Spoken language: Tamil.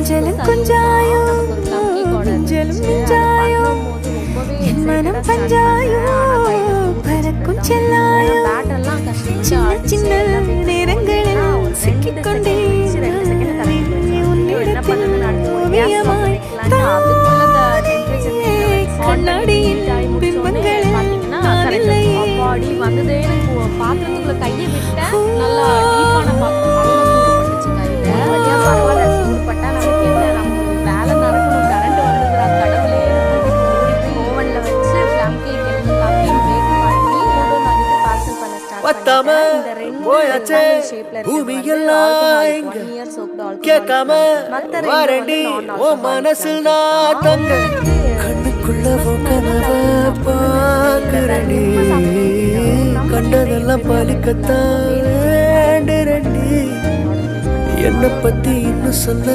கொஞ்சலும் கொஞ்சாயோ கொஞ்சலும் மிஞ்சாயோ என் மனம் பஞ்சாயோ பறக்கும் செல்லாயோ சின்ன சின்ன நேரங்களில் சிக்கிக்கொண்டே உன்னிடத்தில் ஓவியமாய் கண்ணாடியின் பிம்பங்களில் நான் இல்லையே வந்ததே எனக்கு பாத்திரத்துக்குள்ள கையை விட்டேன். நல்லா டீப்பான பாத்திரம் வழியா பரவாயில்ல. சூடுபட்டா நமக்கு என்ன, நம்ம வேலை நடக்கணும். கரண்ட் வந்துடுறா கடவுளே. ஓவன்ல வச்சு ப்ளம் கேக் எல்லாத்தையும் பேக் பண்ணி பார்சல் பண்ண ஸ்டார்ட் பண்ணிட்டேன். இந்த ரெண்டு ஷேப்ல கண்டதெல்லாம் பலிக்கத்தான் என்ன பத்தி இன்னும் சொல்ல